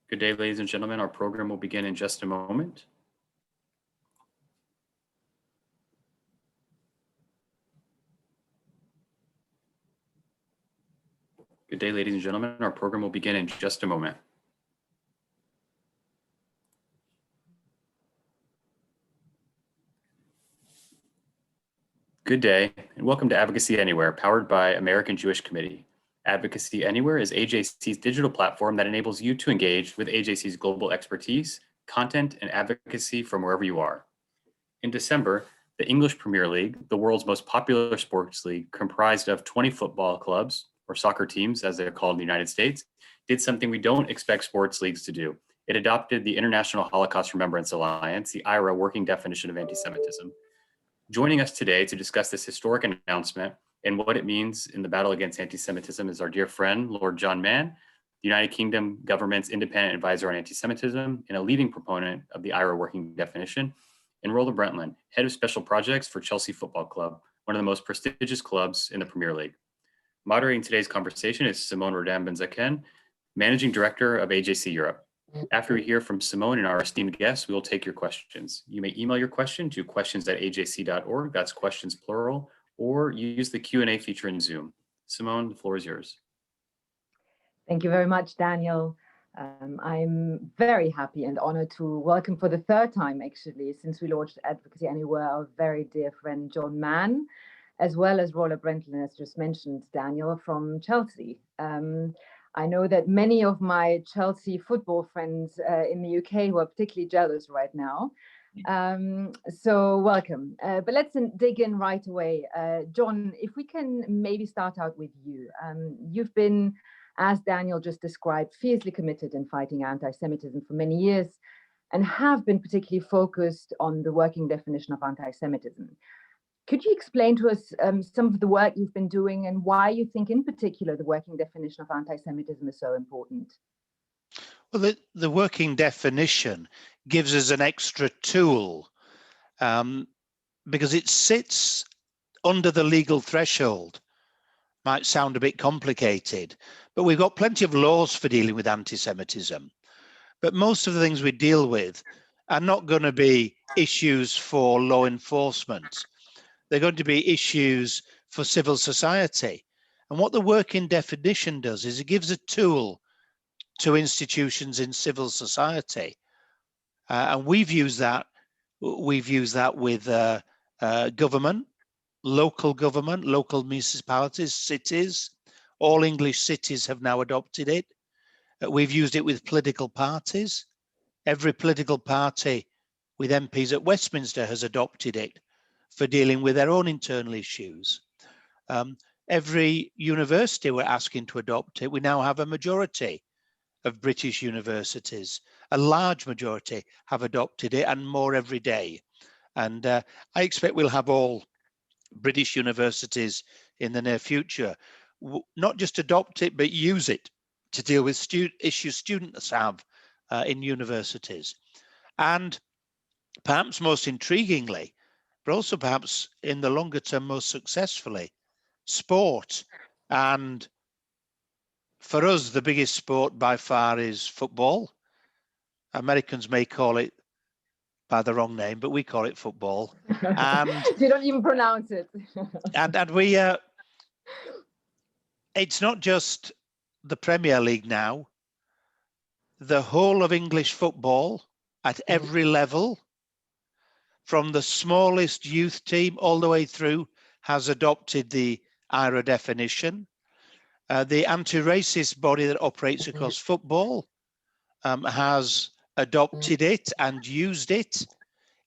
Good day, ladies and gentlemen. Our program will begin in just a moment. Good day, ladies and gentlemen. Our program will begin in just a moment. Good day, and welcome to Advocacy Anywhere, powered by American Jewish Committee. Advocacy Anywhere is AJC's digital platform that enables you to engage with AJC's global expertise, content, and advocacy from wherever you are. In December, the English Premier League, the world's most popular sports league, comprised of 20 football clubs, or soccer teams as they're called in the United States, did something we don't expect sports leagues to do. It adopted the International Holocaust Remembrance Alliance, the IHRA working definition of antisemitism. Joining us today to discuss this historic announcement and what it means in the battle against anti-Semitism is our dear friend, Lord John Mann, the United Kingdom government's independent advisor on anti-Semitism and a leading proponent of the IHRA working definition, and Rola Brentlin, head of special projects for Chelsea Football Club, one of the most prestigious clubs in the Premier League. Moderating today's conversation is Simone Rodan Benzaken, managing director of AJC Europe. After we hear from Simone and our esteemed guests, we will take your questions. You may email your question to questions@ajc.org, that's questions plural, or use the Q&A feature in Zoom. Simone, the floor is yours. Thank you very much, Daniel. I'm very happy and honored to welcome for the third time, actually, since we launched Advocacy Anywhere, our very dear friend, John Mann, as well as Rola Brentlin, as just mentioned, Daniel, from Chelsea. I know that many of my Chelsea football friends in the UK who are particularly jealous right now. So welcome. But let's dig in right away. John, if we can maybe start out with you. You've been, as Daniel just described, fiercely committed in fighting anti-Semitism for many years and have been particularly focused on the working definition of anti-Semitism. Could you explain to us some of the work you've been doing and why you think in particular the working definition of anti-Semitism is so important? Well, the working definition gives us an extra tool because it sits under the legal threshold. Might sound a bit complicated, but we've got plenty of laws for dealing with anti-Semitism. But most of the things we deal with are not going to be issues for law enforcement. They're going to be issues for civil society. And what the working definition does is it gives a tool to institutions in civil society. And we've used that with government, local municipalities, cities. All English cities have now adopted it. We've used it with political parties. Every political party with MPs at Westminster has adopted it for dealing with their own internal issues. Every university we're asking to adopt it. We now have a majority of British universities. A large majority have adopted it and more every day. And I expect we'll have all British universities in the near future not just adopt it, but use it to deal with issues students have in universities. And perhaps most intriguingly, but also perhaps in the longer term most successfully, sport. And for us, the biggest sport by far is football. Americans may call it by the wrong name, but we call it football. And you don't even pronounce it. and we, it's not just the Premier League now. The whole of English football at every level, from the smallest youth team all the way through, has adopted the IHRA definition. The anti-racist body that operates across football has adopted it and used it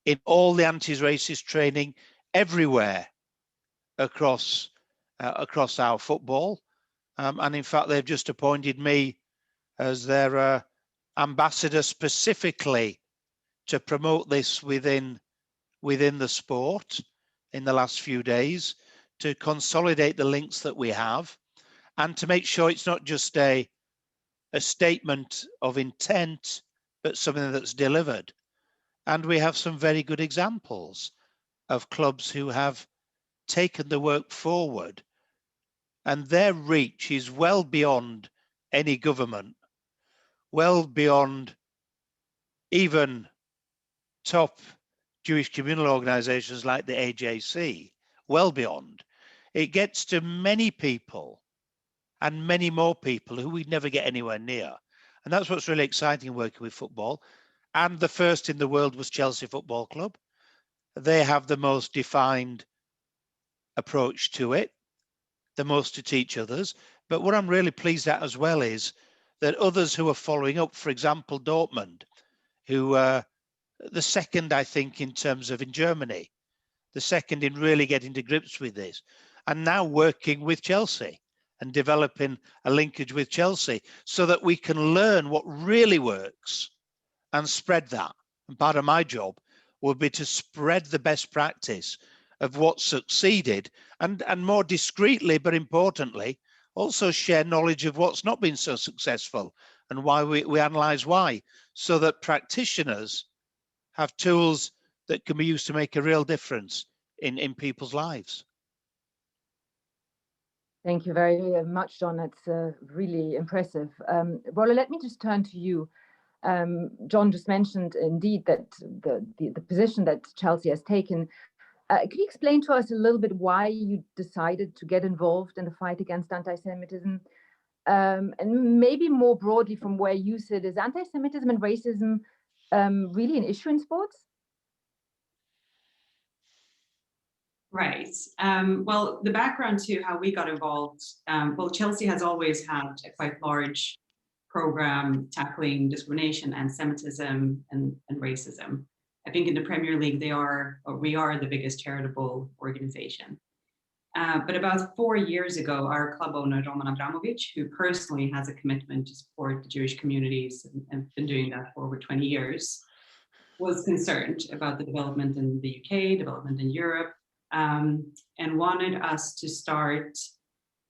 in all the anti-racist training everywhere across our football. And in fact, they've just appointed me as their ambassador specifically to promote this within the sport in the last few days, to consolidate the links that we have and to make sure it's not just a statement of intent, but something that's delivered. And we have some very good examples of clubs who have taken the work forward, and their reach is well beyond any government. well beyond even top Jewish communal organizations like the AJC, well beyond. It gets to many people and many more people who we'd never get anywhere near. And that's what's really exciting working with football. And the first in the world was Chelsea Football Club. They have the most defined approach to it, the most to teach others. But what I'm really pleased at as well is that others who are following up, for example, Dortmund, who are the second, I think, in terms of in Germany, the second in really getting to grips with this, and now working with Chelsea and developing a linkage with Chelsea so that we can learn what really works and spread that. And part of my job will be to spread the best practice of what succeeded and more discreetly, but importantly, also share knowledge of what's not been so successful and why we analyze why, so that practitioners have tools that can be used to make a real difference in people's lives. Thank you very much, John. That's really impressive. Rola, let me just turn to you. John just mentioned indeed that the position that Chelsea has taken. Could you explain to us a little bit why you decided to get involved in the fight against anti-Semitism? And maybe more broadly from where you sit, is anti-Semitism and racism really an issue in sports? Right. Well, the background to how we got involved, well, Chelsea has always had a quite large program tackling discrimination, anti-Semitism, and racism. I think in the Premier League, we are the biggest charitable organization. But about 4 years ago, our club owner, Roman Abramovich, who personally has a commitment to support the Jewish communities and been doing that for over 20 years, was concerned about the development in the UK, development in Europe, and wanted us to start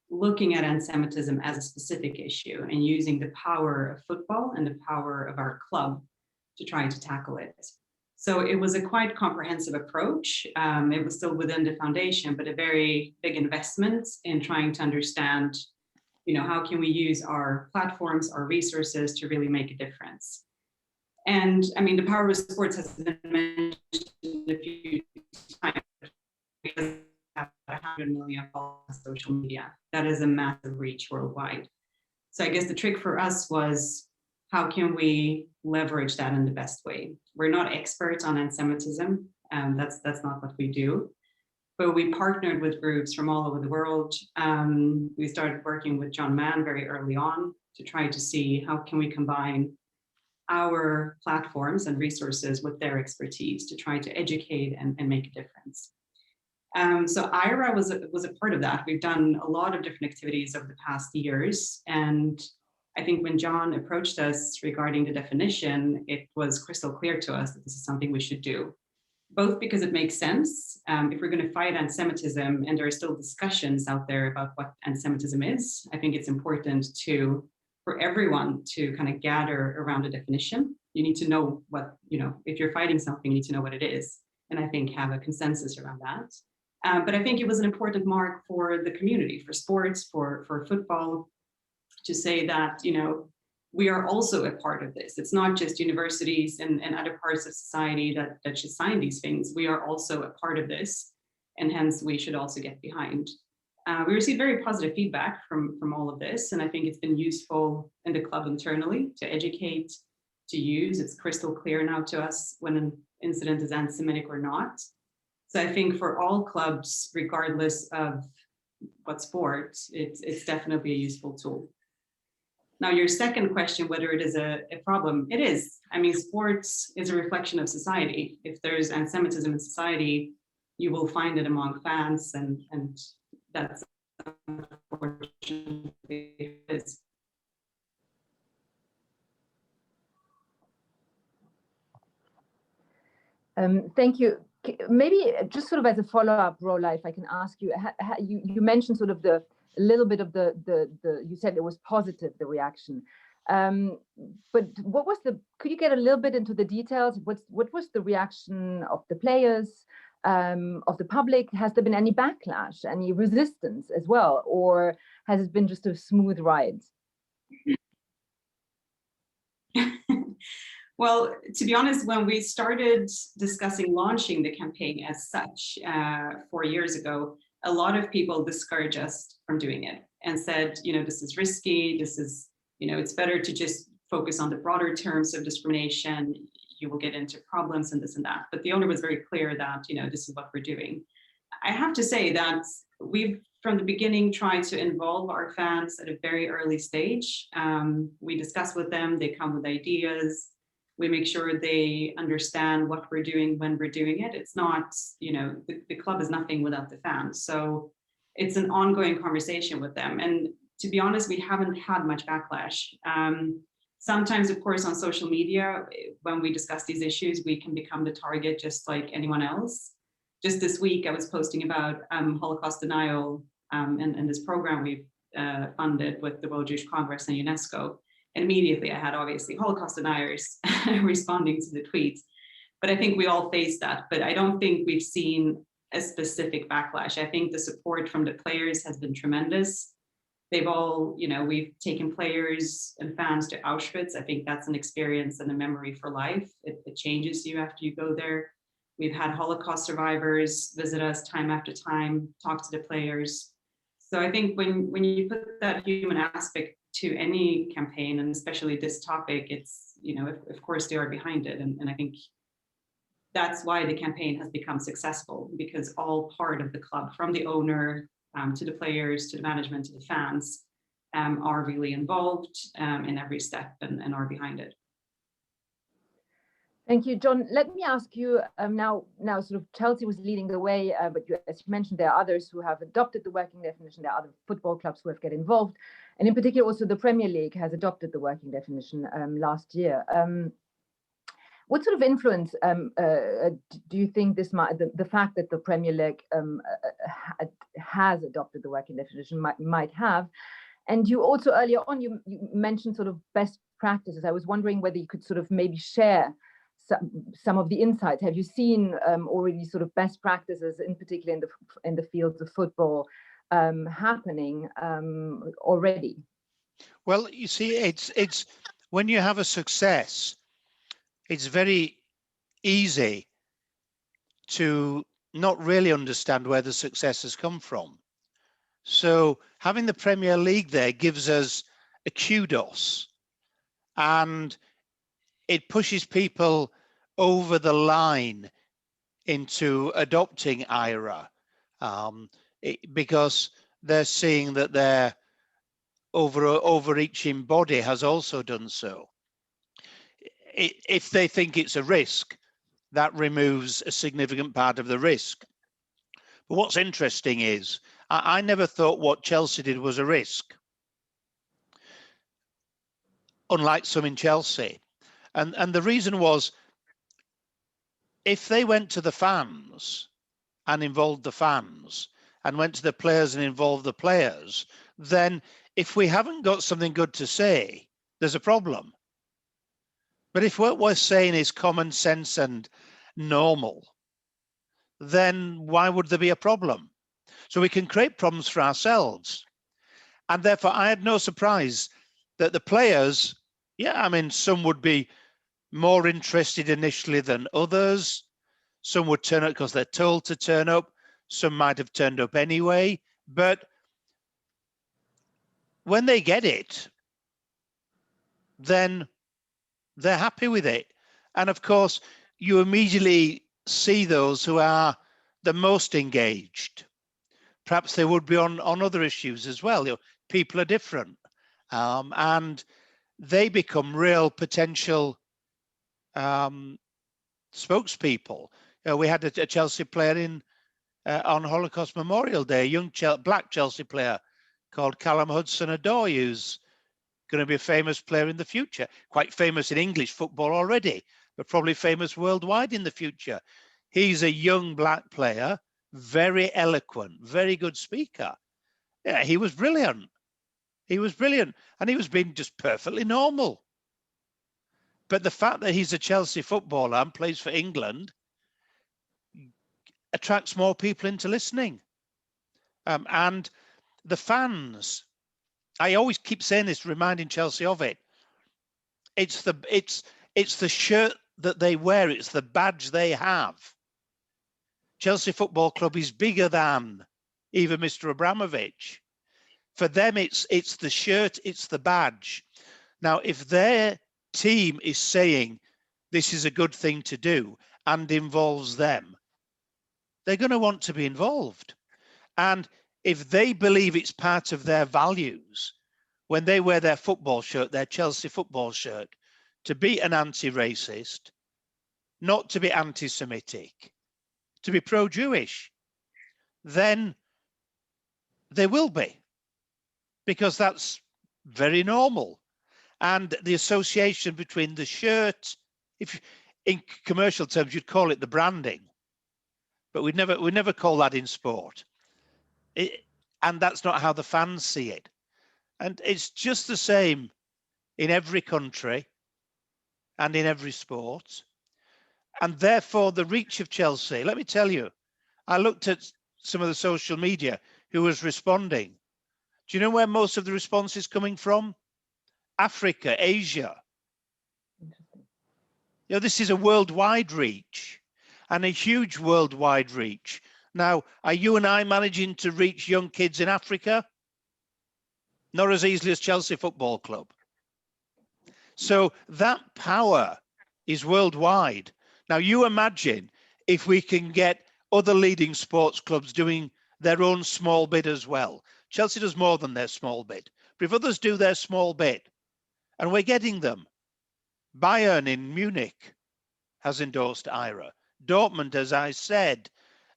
looking at anti-Semitism as a specific issue and using the power of football and the power of our club to try to tackle it. So it was a quite comprehensive approach. It was still within the foundation, but a very big investment in trying to understand, how can we use our platforms, our resources to really make a difference. And I mean, the power of sports has been mentioned a few times. Because have 100 million followers on social media. That is a massive reach worldwide. So I guess the trick for us was, how can we leverage that in the best way? We're not experts on anti-Semitism, that's not what we do. But we partnered with groups from all over the world. We started working with John Mann very early on to try to see how can we combine our platforms and resources with their expertise to try to educate and make a difference. So IHRA was a part of that. We've done a lot of different activities over the past years. And I think when John approached us regarding the definition, it was crystal clear to us that this is something we should do. Both because it makes sense. If we're going to fight anti-Semitism, and there are still discussions out there about what anti-Semitism is, I think it's important for everyone to kind of gather around a definition. You need to know what, if you're fighting something, you need to know what it is. And I think have a consensus around that. But I think it was an important mark for the community, for sports, for football, to say that, we are also a part of this. It's not just universities and other parts of society that should sign these things. We are also a part of this, and hence we should also get behind. We received very positive feedback from all of this, and I think it's been useful in the club internally to educate, to use. It's crystal clear now to us when an incident is anti-Semitic or not. So I think for all clubs, regardless of what sport, it's definitely a useful tool. Now, your second question, whether it is a problem, it is. I mean, sports is a reflection of society. If there's anti-Semitism in society, you will find it among fans, and that's unfortunately is. Thank you. Maybe just sort of as a follow-up, Rola, if I can ask you, you mentioned sort of a little bit of you said it was positive, the reaction. But what was could you get a little bit into the details? What was the reaction of the players, of the public? Has there been any backlash, any resistance as well? Or has it been just a smooth ride? Well, to be honest, when we started discussing launching the campaign as such 4 years ago, a lot of people discouraged us from doing it and said, this is risky, this is, it's better to just focus on the broader terms of discrimination, you will get into problems and this and that. But the owner was very clear that, this is what we're doing. I have to say that we've, from the beginning, tried to involve our fans at a very early stage. We discuss with them, they come with ideas. We make sure they understand what we're doing when we're doing it. It's not, the club is nothing without the fans. So it's an ongoing conversation with them. And to be honest, we haven't had much backlash. Sometimes, of course, on social media, when we discuss these issues, we can become the target just like anyone else. Just this week, I was posting about Holocaust denial and this program we've funded with the World Jewish Congress and UNESCO. And immediately I had obviously Holocaust deniers responding to the tweets. But I think we all face that. But I don't think we've seen a specific backlash. I think the support from the players has been tremendous. They've all, we've taken players and fans to Auschwitz. I think that's an experience and a memory for life. It changes you after you go there. We've had Holocaust survivors visit us time after time, talk to the players. So I think when you put that human aspect to any campaign, and especially this topic, it's, of course they are behind it. And I think that's why the campaign has become successful, because all part of the club, from the owner to the players, to the management, to the fans, are really involved in every step and are behind it. Thank you, John. Let me ask you now sort of Chelsea was leading the way, but as you mentioned, there are others who have adopted the working definition. There are other football clubs who have get involved. And in particular, also the Premier League has adopted the working definition last year. What sort of influence do you think this might, the fact that the Premier League has adopted the working definition might have? And you also earlier on, you mentioned sort of best practices. I was wondering whether you could sort of maybe share some of the insights. Have you seen already sort of best practices, in particular in the fields of football, happening already? Well, you see, it's when you have a success, it's very easy to not really understand where the success has come from. So having the Premier League there gives us a kudos, and it pushes people over the line into adopting IHRA because they're seeing that their overreaching body has also done so. If they think it's a risk, that removes a significant part of the risk. But what's interesting is, I never thought what Chelsea did was a risk, unlike some in Chelsea. And the reason was, if they went to the fans and involved the fans, and went to the players and involved the players, then if we haven't got something good to say, there's a problem. But if what we're saying is common sense and normal, then why would there be a problem? So we can create problems for ourselves. And therefore, I had no surprise that the players, some would be more interested initially than others. Some would turn up because they're told to turn up. Some might have turned up anyway. But when they get it, then they're happy with it. And of course, you immediately see those who are the most engaged. Perhaps they would be on other issues as well. People are different. And they become real potential spokespeople. We had a Chelsea player on Holocaust Memorial Day, a young black Chelsea player called Callum Hudson-Odoi, who's going to be a famous player in the future, quite famous in English football already, but probably famous worldwide in the future. He's a young black player, very eloquent, very good speaker. Yeah, he was brilliant. He was brilliant, and he was being just perfectly normal. But the fact that he's a Chelsea footballer and plays for England attracts more people into listening. And the fans, I always keep saying this, reminding Chelsea of it. It's It's the shirt that they wear. It's the badge they have. Chelsea Football Club is bigger than even Mr. Abramovich. For them, it's the shirt, it's the badge. Now, if their team is saying this is a good thing to do and involves them, they're going to want to be involved. And if they believe it's part of their values, when they wear their football shirt, their Chelsea football shirt, to be an anti-racist, not to be anti-Semitic, to be pro-Jewish, then they will be, because that's very normal. And the association between the shirt, if in commercial terms you'd call it the branding, but we never call that in sport. And that's not how the fans see it. And it's just the same in every country and in every sport. And therefore the reach of Chelsea, let me tell you, I looked at some of the social media who was responding. Do you know where most of the response is coming from? Africa, Asia. You know, this is a worldwide reach, and a huge worldwide reach. Now, are you and I managing to reach young kids in Africa? Not as easily as Chelsea Football Club. So that power is worldwide. Now, you imagine if we can get other leading sports clubs doing their own small bit as well. Chelsea does more than their small bit. But if others do their small bit, and we're getting them, Bayern in Munich has endorsed IHRA. Dortmund, as I said,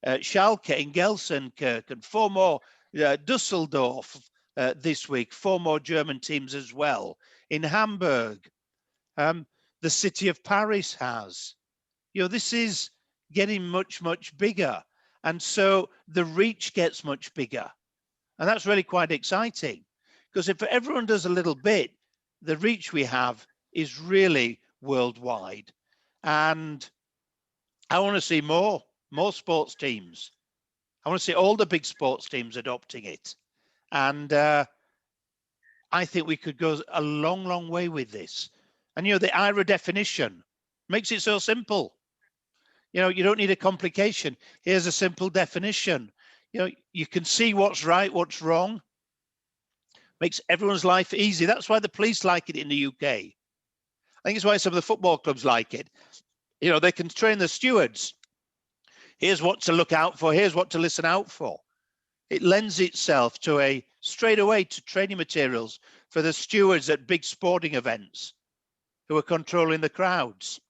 Schalke in Gelsenkirchen, 4 more, Dusseldorf this week, 4 more German teams as well. In Hamburg, the city of Paris has. You know, this is getting much, much bigger. And so the reach gets much bigger. And that's really quite exciting, because if everyone does a little bit, the reach we have is really worldwide. And I want to see more sports teams. I want to see all the big sports teams adopting it. And I think we could go a long, long way with this. And, you know, the IHRA definition makes it so simple. You know, you don't need a complication. Here's a simple definition. You know, you can see what's right, what's wrong. Makes everyone's life easy. That's why the police like it in the UK. I think it's why some of the football clubs like it. You know, they can train the stewards. Here's what to look out for. Here's what to listen out for. It lends itself to straight away to training materials for the stewards at big sporting events who are controlling the crowds.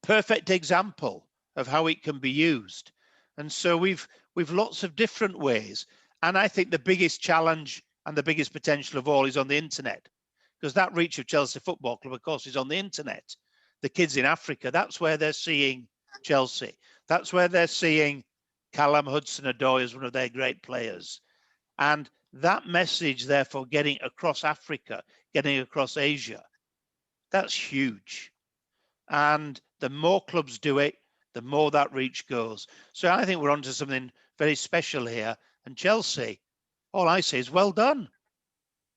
Perfect example of how it can be used. And so we've lots of different ways. And I think the biggest challenge and the biggest potential of all is on the internet, because that reach of Chelsea Football Club, of course, is on the internet. The kids in Africa, that's where they're seeing Chelsea. That's where they're seeing Callum Hudson-Odoi as one of their great players. And that message, therefore, getting across Africa, getting across Asia, that's huge. And the more clubs do it, the more that reach goes. So I think we're onto something very special here. And Chelsea, all I say is well done.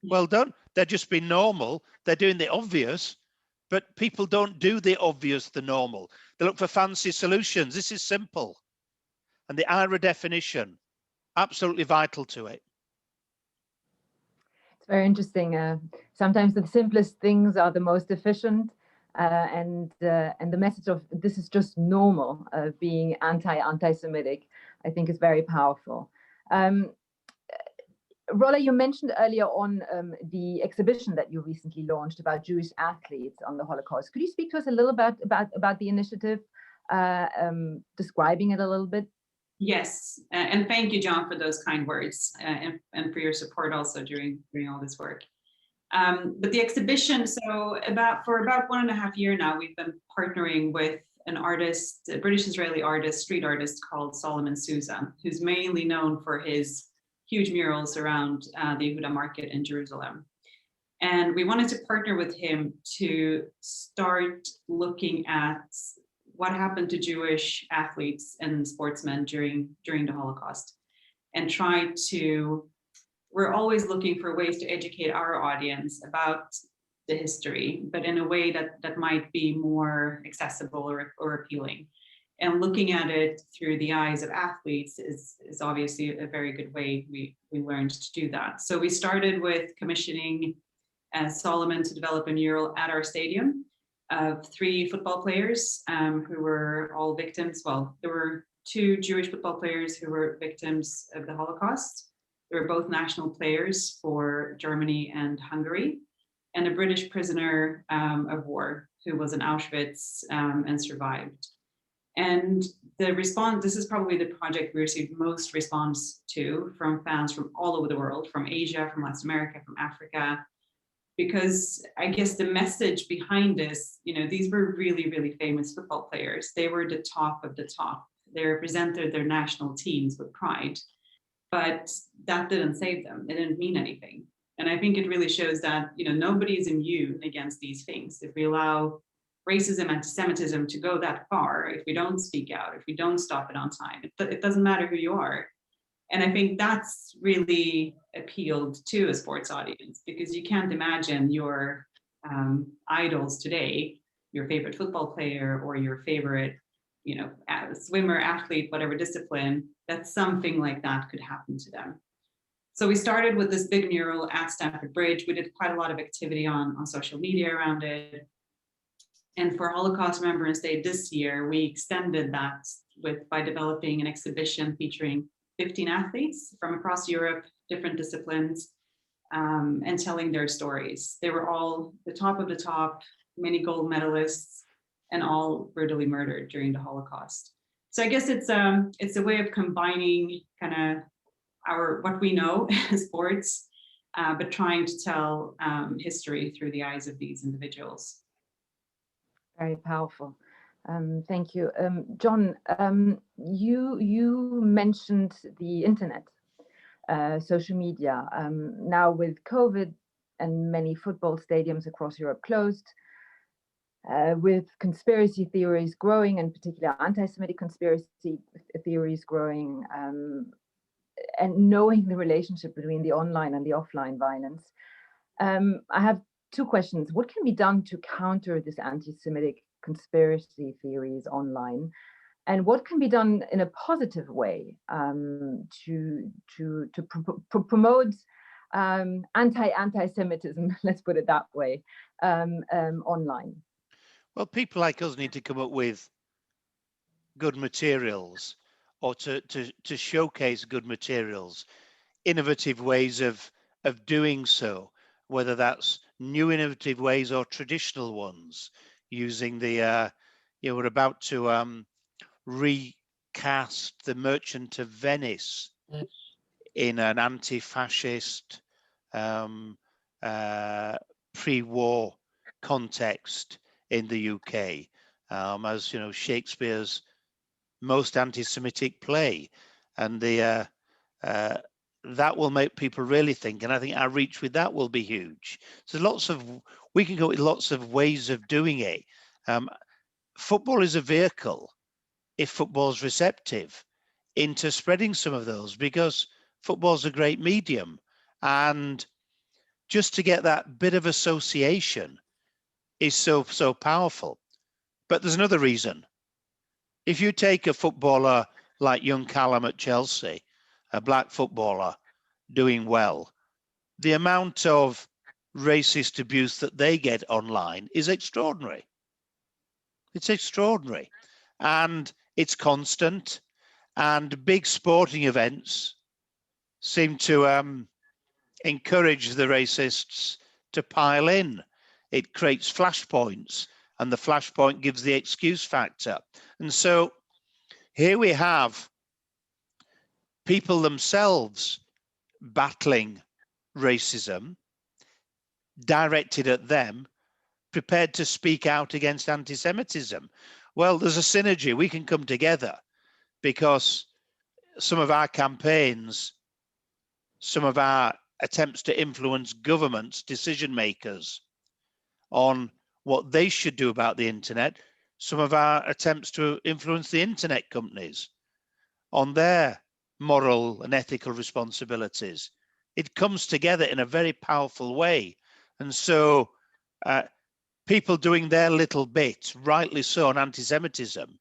Well done. They're just being normal. They're doing the obvious, but people don't do the obvious, the normal. They look for fancy solutions. This is simple. And the IHRA definition, absolutely vital to it. It's very interesting. Sometimes the simplest things are the most efficient. And the message of this is just normal, being anti-Semitic, I think is very powerful. Rola, you mentioned earlier on the exhibition that you recently launched about Jewish athletes on the Holocaust. Could you speak to us a little bit about the initiative, describing it a little bit? Yes, and thank you, John, for those kind words and for your support also during all this work. But the exhibition, so for about 1.5 years now, we've been partnering with an artist, a British-Israeli artist, street artist called Solomon Souza, who's mainly known for his huge murals around the Yehuda market in Jerusalem. And we wanted to partner with him to start looking at what happened to Jewish athletes and sportsmen during the Holocaust, and we're always looking for ways to educate our audience about the history, but in a way that might be more accessible or appealing. And looking at it through the eyes of athletes is obviously a very good way we learned to do that. So we started with commissioning Solomon to develop a mural at our stadium of 3 football players who were all victims. Well, there were 2 Jewish football players who were victims of the Holocaust. They were both national players for Germany and Hungary, and a British prisoner of war who was in Auschwitz and survived. And the response, this is probably the project we received most response to from fans from all over the world, from Asia, from Latin America, from Africa, because I guess the message behind this, you know, these were really, really famous football players. They were the top of the top. They represented their national teams with pride, but that didn't save them. It didn't mean anything. And I think it really shows that, you know, nobody is immune against these things. If we allow racism, anti-Semitism to go that far, if we don't speak out, if we don't stop it on time, it doesn't matter who you are. And I think that's really appealed to a sports audience, because you can't imagine your idols today, your favorite football player or your favorite, you know, swimmer, athlete, whatever discipline, that something like that could happen to them. So we started with this big mural at Stamford Bridge. We did quite a lot of activity on social media around it. And for Holocaust Remembrance Day this year, we extended that by developing an exhibition featuring 15 athletes from across Europe, different disciplines, and telling their stories. They were all the top of the top, many gold medalists, and all brutally murdered during the Holocaust. So I guess it's a way of combining kind of what we know as sports, but trying to tell history through the eyes of these individuals. Very powerful. Thank you. John, you mentioned the internet, social media. Now with COVID and many football stadiums across Europe closed, with conspiracy theories growing, and particularly anti-Semitic conspiracy theories growing, and knowing the relationship between the online and the offline violence, I have 2 questions. What can be done to counter this anti-Semitic conspiracy theories online, and what can be done in a positive way to promote anti-Semitism, let's put it that way, online? Well, people like us need to come up with good materials, or to showcase good materials, innovative ways of doing so, whether that's new innovative ways or traditional ones, using the we're about to recast The Merchant of Venice in an anti-fascist pre-war context in the UK, as you know, Shakespeare's most anti-Semitic play, and the that will make people really think, and I think our reach with that will be huge. So we can go with lots of ways of doing it. Football is a vehicle, if football's receptive, into spreading some of those, because football's a great medium, and just to get that bit of association is so powerful. But there's another reason. If you take a footballer like young Callum at Chelsea, a black footballer doing well, the amount of racist abuse that they get online is extraordinary. It's extraordinary, and it's constant, and big sporting events seem to encourage the racists to pile in. It creates flashpoints, and the flashpoint gives the excuse factor. And so here we have people themselves battling racism, directed at them, prepared to speak out against anti-Semitism. Well, there's a synergy. We can come together, because some of our campaigns, some of our attempts to influence governments, decision makers, on what they should do about the internet, some of our attempts to influence the internet companies on their moral and ethical responsibilities. It comes together in a very powerful way. And so people doing their little bit, rightly so, on anti-Semitism.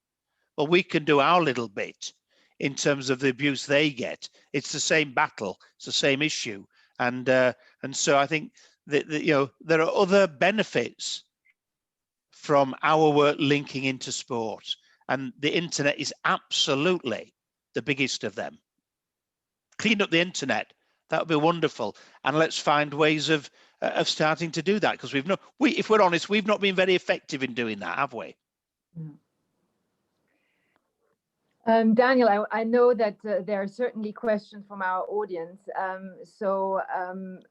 Well, we can do our little bit in terms of the abuse they get. It's the same battle, it's the same issue, and so I think that there are other benefits from our work linking into sport, and the internet is absolutely the biggest of them. Clean up the internet, that would be wonderful, and let's find ways of starting to do that, because if we're honest, we've not been very effective in doing that, have we? Daniel, I know that there are certainly questions from our audience. So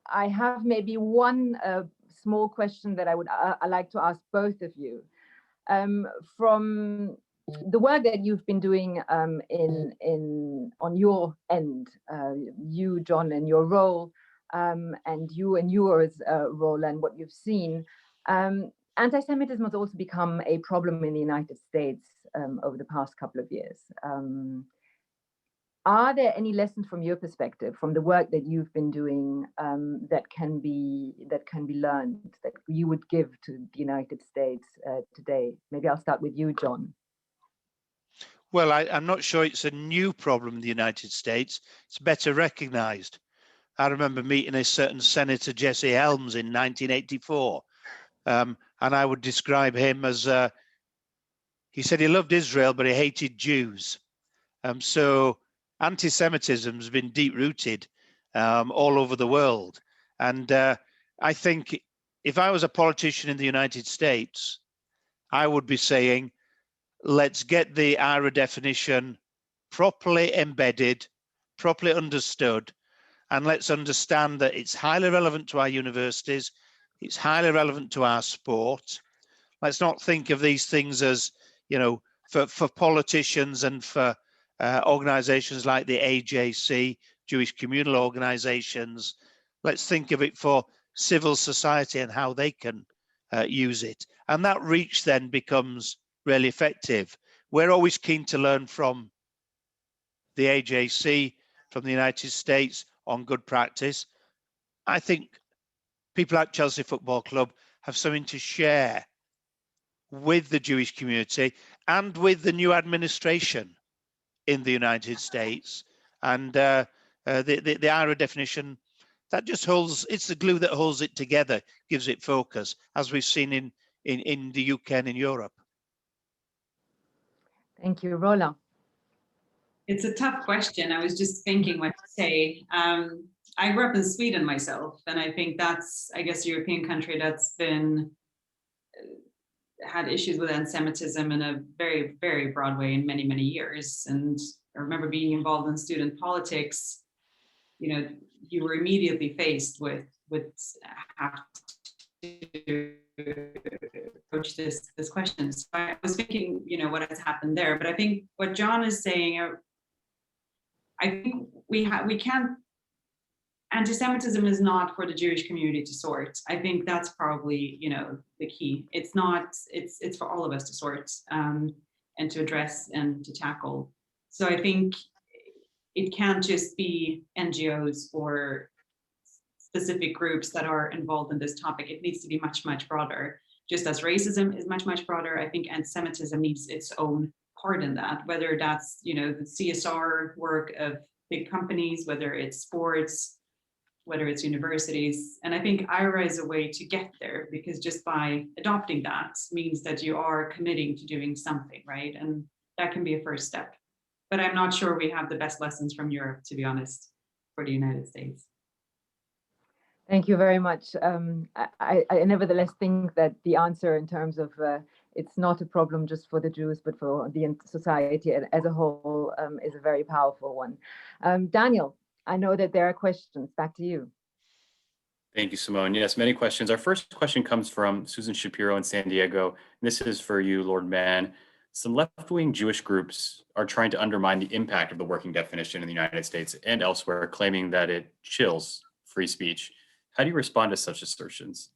I have maybe one small question that I'd like to ask both of you. From the work that you've been doing on your end, you, John, and your role, and you and yours, Rola, and what you've seen, anti-Semitism has also become a problem in the United States over the past couple of years. Are there any lessons from your perspective, from the work that you've been doing, that can be learned, that you would give to the United States today? Maybe I'll start with you, John. Well, I'm not sure it's a new problem in the United States. It's better recognized. I remember meeting a certain Senator Jesse Helms in 1984, and I would describe him as, he said he loved Israel, but he hated Jews. So anti-Semitism has been deep-rooted all over the world. And I think if I was a politician in the United States, I would be saying, let's get the IHRA definition properly embedded, properly understood, and let's understand that it's highly relevant to our universities, it's highly relevant to our sport. Let's not think of these things as, for politicians and for organizations like the AJC, Jewish communal organizations. Let's think of it for civil society and how they can use it. And that reach then becomes really effective. We're always keen to learn from the AJC, from the United States on good practice. I think people like Chelsea Football Club have something to share with the Jewish community and with the new administration in the United States. And the IHRA definition, that just holds, it's the glue that holds it together, gives it focus, as we've seen in the UK and in Europe. Thank you, Rola. It's a tough question. I was just thinking what to say. I grew up in Sweden myself, and I think that's, I guess, a European country that's been had issues with anti-Semitism in a very, very broad way in many, many years. And I remember being involved in student politics. You were immediately faced with how to approach this question. So I was thinking, what has happened there. But I think what John is saying, I think we can't. Anti-Semitism is not for the Jewish community to sort. I think that's probably, the key. It's not. It's for all of us to sort and to address and to tackle. So I think it can't just be NGOs or specific groups that are involved in this topic. It needs to be much, much broader. Just as racism is much, much broader, I think anti-Semitism needs its own part in that, whether that's, the CSR work of big companies, whether it's sports, whether it's universities. And I think IHRA is a way to get there, because just by adopting that means that you are committing to doing something, right? And that can be a first step. But I'm not sure we have the best lessons from Europe, to be honest, for the United States. Thank you very much. I nevertheless think that the answer in terms of it's not a problem just for the Jews, but for the society as a whole is a very powerful one. Daniel, I know that there are questions. Back to you. Thank you, Simone. Yes, many questions. Our first question comes from Susan Shapiro in San Diego. This is for you, Lord Mann. Some left-wing Jewish groups are trying to undermine the impact of the working definition in the United States and elsewhere, claiming that it chills free speech. How do you respond to such assertions?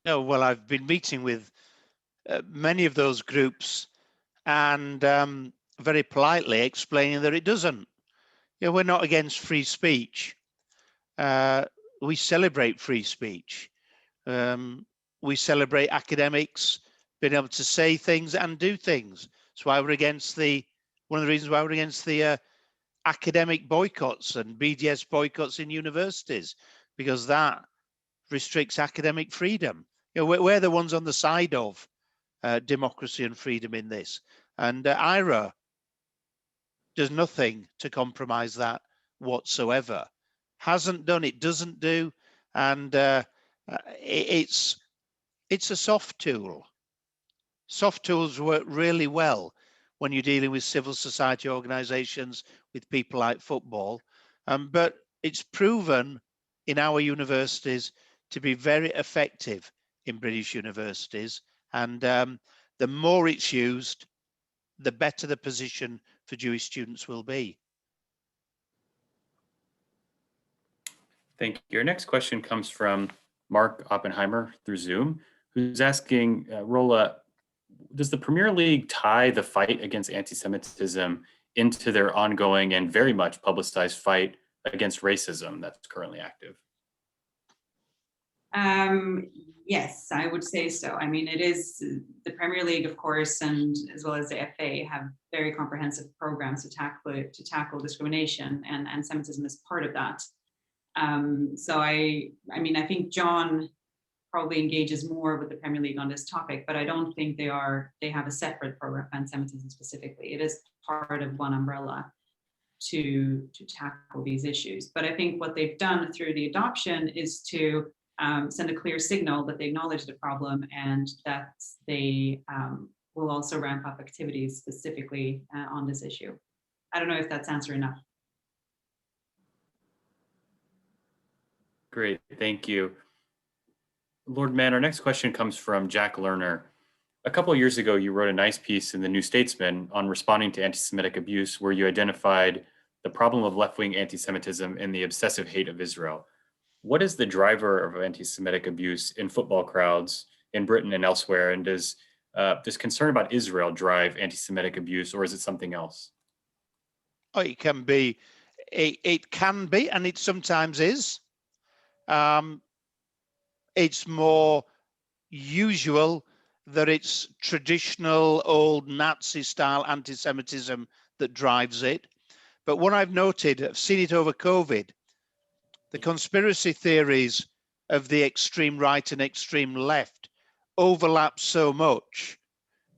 No, well, I've been meeting with many of those groups and very politely explaining that it doesn't. We're not against free speech. We celebrate free speech. we celebrate academics being able to say things and do things. That's why we're against one of the reasons why we're against the academic boycotts and BDS boycotts in universities, because that restricts academic freedom. You know, we're the ones on the side of democracy and freedom in this, and IHRA does nothing to compromise that whatsoever. Hasn't done, it doesn't do, and it's a soft tool. Soft tools work really well when you're dealing with civil society organizations, with people like football, but it's proven in our universities to be very effective in British universities, and the more it's used, the better the position for Jewish students will be. Thank you. Our next question comes from Mark Oppenheimer through Zoom, who's asking, Rola, does the Premier League tie the fight against anti-Semitism into their ongoing and very much publicized fight against racism that's currently active? Yes, I would say so. I mean, it is the Premier League, of course, and as well as the FA have very comprehensive programs to tackle discrimination, and anti-Semitism is part of that. So I mean, I think John probably engages more with the Premier League on this topic, but I don't think they have a separate program for anti-Semitism specifically. It is part of one umbrella to tackle these issues. But I think what they've done through the adoption is to send a clear signal that they acknowledge the problem and that they will also ramp up activities specifically on this issue. I don't know if that's answer enough. Great, thank you. Lord Mann, our next question comes from Jack Lerner. A couple of years ago, you wrote a nice piece in the New Statesman on responding to anti-Semitic abuse, where you identified the problem of left-wing anti-Semitism and the obsessive hate of Israel. What is the driver of anti-Semitic abuse in football crowds in Britain and elsewhere? And does this concern about Israel drive anti-Semitic abuse, or is it something else? Oh, it can be, and it sometimes is. It's more usual that it's traditional old Nazi-style anti-Semitism that drives it. But what I've noted, I've seen it over COVID, the conspiracy theories of the extreme right and extreme left overlap so much.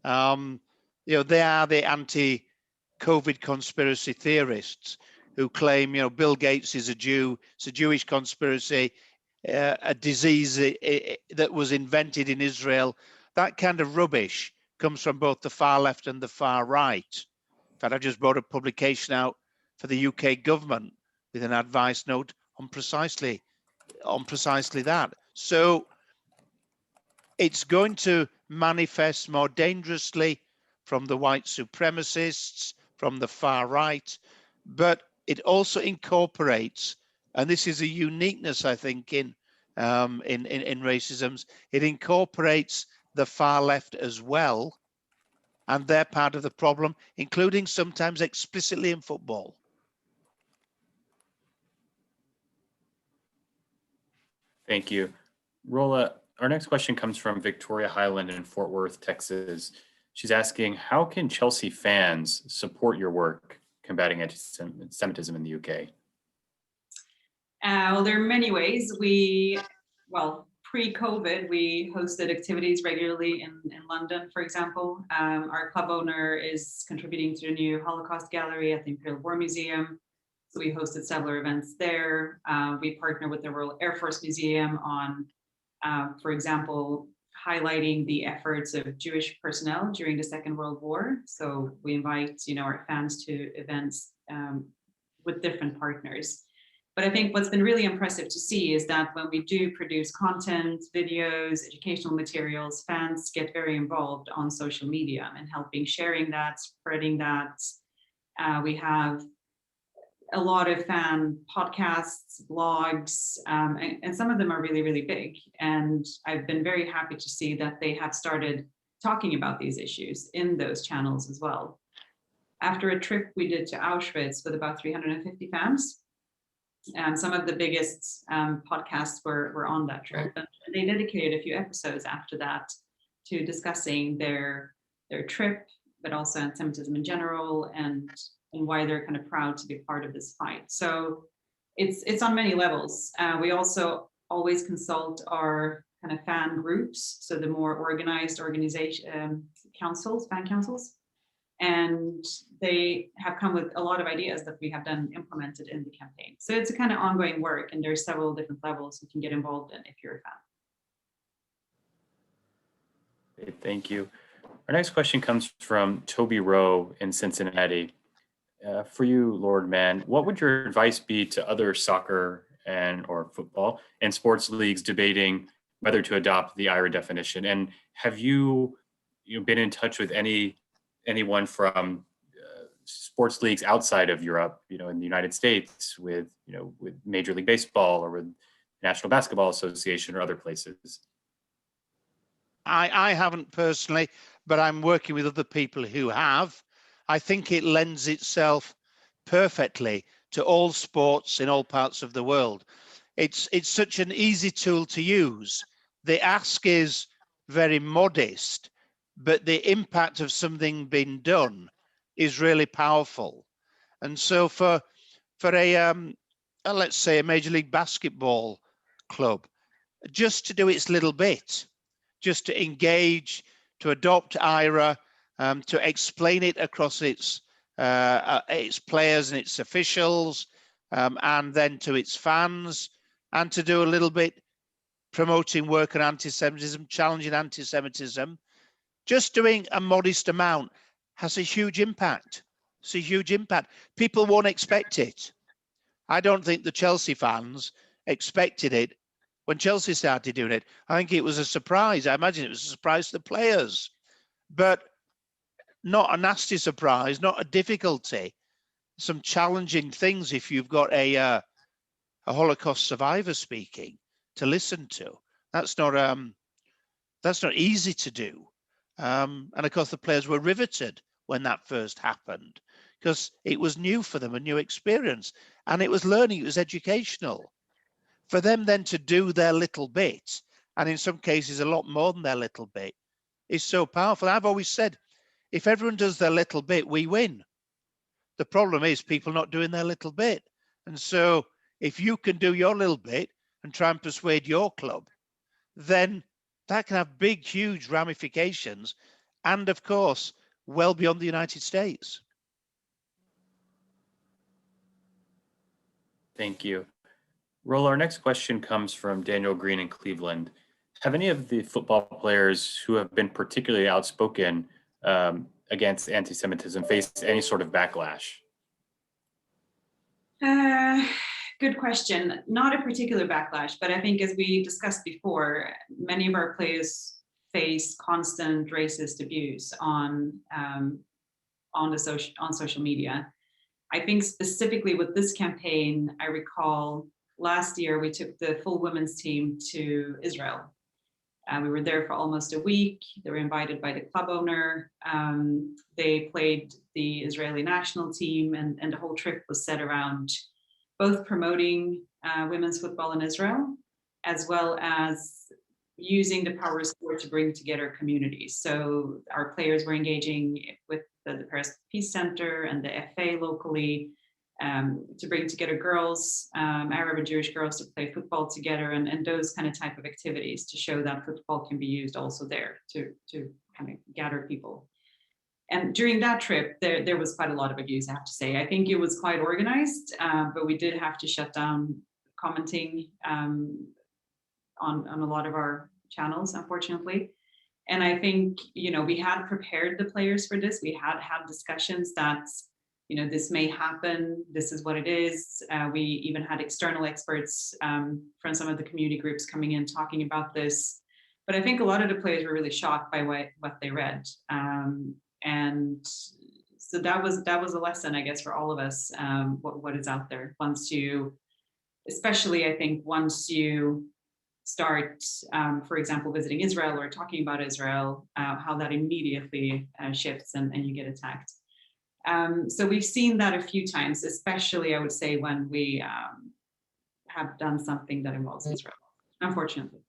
You know, they are the anti-COVID conspiracy theorists who claim, you know, Bill Gates is a Jew, it's a Jewish conspiracy, a disease that was invented in Israel. That kind of rubbish comes from both the far left and the far right. In fact, I just brought a publication out for the UK government with an advice note on precisely that. So it's going to manifest more dangerously from the white supremacists, from the far right, but it also incorporates, and this is a uniqueness, I think, in racism, it incorporates the far left as well, and they're part of the problem, including sometimes explicitly in football. Thank you. Rola, our next question comes from Victoria Highland in Fort Worth, Texas. She's asking, how can Chelsea fans support your work combating anti-Semitism in the UK? Well, there are many ways. Pre-COVID, we hosted activities regularly in London, for example. Our club owner is contributing to the new Holocaust gallery at the Imperial War Museum. So we hosted several events there. We partner with the Royal Air Force Museum on, for example, highlighting the efforts of Jewish personnel during the Second World War. So we invite, you know, our fans to events with different partners. But I think what's been really impressive to see is that when we do produce content, videos, educational materials, fans get very involved on social media and helping sharing that, spreading that. We have a lot of fan podcasts, blogs, and some of them are really, really big. And I've been very happy to see that they have started talking about these issues in those channels as well. After a trip we did to Auschwitz with about 350 fans, some of the biggest podcasts were on that trip. And They dedicated a few episodes after that to discussing their trip, but also anti-Semitism in general, and why they're kind of proud to be part of this fight. So it's on many levels. We also always consult our kind of fan groups, so the more organized organization councils, fan councils, and they have come with a lot of ideas that we have then implemented in the campaign. So it's a kind of ongoing work, and there's several different levels you can get involved in if you're a fan. Okay, thank you. Our next question comes from Toby Rowe in Cincinnati. For you, Lord Mann, what would your advice be to other soccer or football and sports leagues debating whether to adopt the IHRA definition? And have you been in touch with anyone from sports leagues outside of Europe, in the United States, with Major League Baseball or with National Basketball Association or other places? I haven't personally, but I'm working with other people who have. I think it lends itself perfectly to all sports in all parts of the world. It's such an easy tool to use. The ask is very modest, but the impact of something being done is really powerful. And so for a let's say a Major League Basketball club, just to do its little bit, just to engage, to adopt IHRA, to explain it across its players and its officials, and then to its fans, and to do a little bit promoting work on anti-Semitism, challenging anti-Semitism. Just doing a modest amount has a huge impact. It's a huge impact. People won't expect it. I don't think the Chelsea fans expected it when Chelsea started doing it. I think it was a surprise. I imagine it was a surprise to the players, but not a nasty surprise, not a difficulty. Some challenging things if you've got a Holocaust survivor speaking to listen to. That's not easy to do. And of course, the players were riveted when that first happened because it was new for them, a new experience, and it was learning, it was educational. For them then to do their little bit, and in some cases a lot more than their little bit, is so powerful. I've always said, if everyone does their little bit, we win. The problem is people not doing their little bit. And so if you can do your little bit and try and persuade your club, then that can have big, huge ramifications. And of course, well beyond the United States. Thank you. Rola, our next question comes from Daniel Green in Cleveland. Have any of the football players who have been particularly outspoken against anti-Semitism faced any sort of backlash? Good question. Not a particular backlash, but I think as we discussed before, many of our players face constant racist abuse on social media. I think specifically with this campaign, I recall last year we took the full women's team to Israel. We were there for almost a week. They were invited by the club owner. They played the Israeli national team, and the whole trip was set around both promoting women's football in Israel, as well as using the power of sport to bring together communities. So our players were engaging with the Paris Peace Center and the FA locally to bring together girls, Arab and Jewish girls, to play football together, and those kind of type of activities to show that football can be used also there to kind of gather people. And during that trip, there was quite a lot of abuse, I have to say. I think it was quite organized, but we did have to shut down commenting on a lot of our channels, unfortunately. And I think, we had prepared the players for this. We had discussions that, this may happen. This is what it is. We even had external experts from some of the community groups coming in talking about this. But I think a lot of the players were really shocked by what they read. And so that was a lesson, I guess, for all of us, what is out there. Especially I think once you start, for example, visiting Israel or talking about Israel, how that immediately shifts and you get attacked. So we've seen that a few times, especially I would say when we have done something that involves Israel, unfortunately.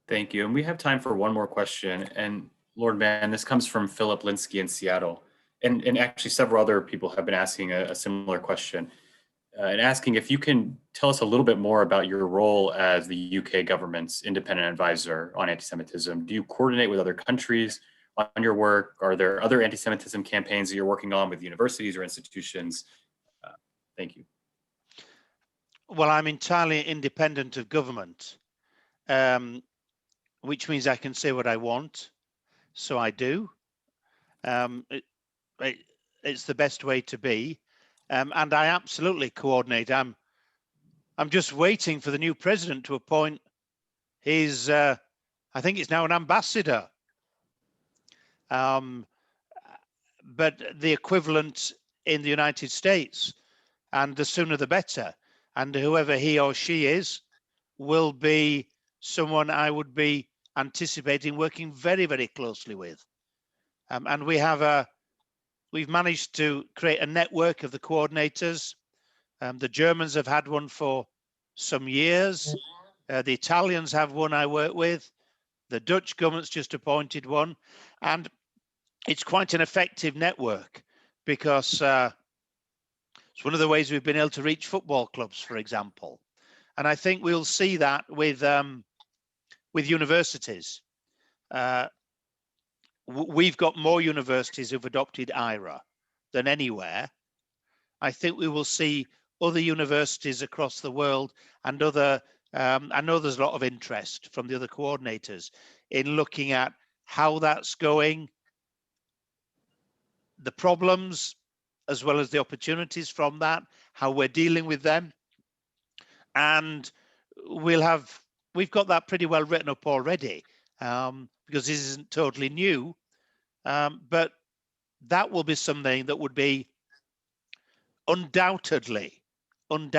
Thank you. And we have time for one more question. And Lord Mann, this comes from Philip Linsky in Seattle. And actually several other people have been asking a similar question and asking if you can tell us a little bit more about your role as the UK government's independent advisor on anti-Semitism. Do you coordinate with other countries on your work? Are there other anti-Semitism campaigns that you're working on with universities or institutions? Thank you. Well, I'm entirely independent of government, which means I can say what I want. So I do. It's the best way to be. And I absolutely coordinate. I'm just waiting for the new president to appoint his, I think it's now an ambassador. But the equivalent in the United States, and the sooner the better. And whoever he or she is will be someone I would be anticipating working very, very closely with. And we've managed to create a network of the coordinators. The Germans have had one for some years. The Italians have one I work with. The Dutch government's just appointed one. And it's quite an effective network because it's one of the ways we've been able to reach football clubs, for example. And I think we'll see that with universities. We've got more universities who've adopted IHRA than anywhere. I think we will see other universities across the world and other, I know there's a lot of interest from the other coordinators in looking at how that's going, the problems, as well as the opportunities from that, how we're dealing with them. And we've got that pretty well written up already, because this isn't totally new. But that will be something that would be undoubtedly on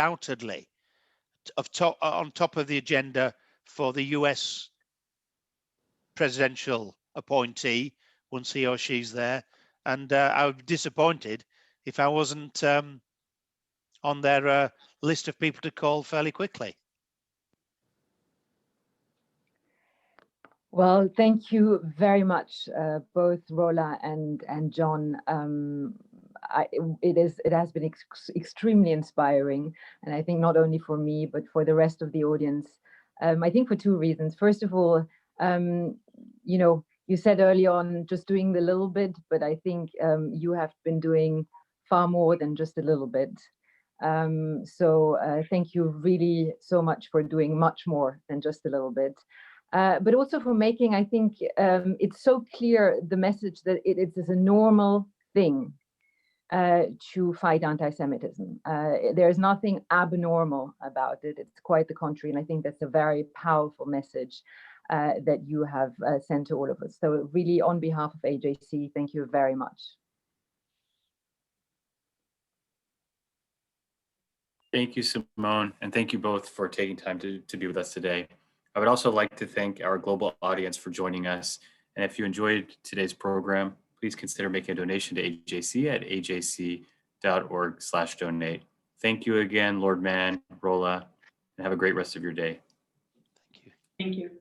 top of the agenda for the US presidential appointee once he or she's there. And I would be disappointed if I wasn't on their list of people to call fairly quickly. Well, thank you very much, both Rola and John. It has been extremely inspiring, and I think not only for me but for the rest of the audience. I think for two reasons. First of all, you know, you said early on just doing the little bit, but I think you have been doing far more than just a little bit. So thank you really so much for doing much more than just a little bit. But also for making, I think it's so clear the message that it is a normal thing to fight anti-Semitism. There's nothing abnormal about it. It's quite the contrary. And I think that's a very powerful message that you have sent to all of us. So really on behalf of AJC, thank you very much. Thank you, Simone. And thank you both for taking time to be with us today. I would also like to thank our global audience for joining us. And if you enjoyed today's program, please consider making a donation to AJC at ajc.org/donate. Thank you again, Lord Mann, Rola, and have a great rest of your day. Thank you. Thank you.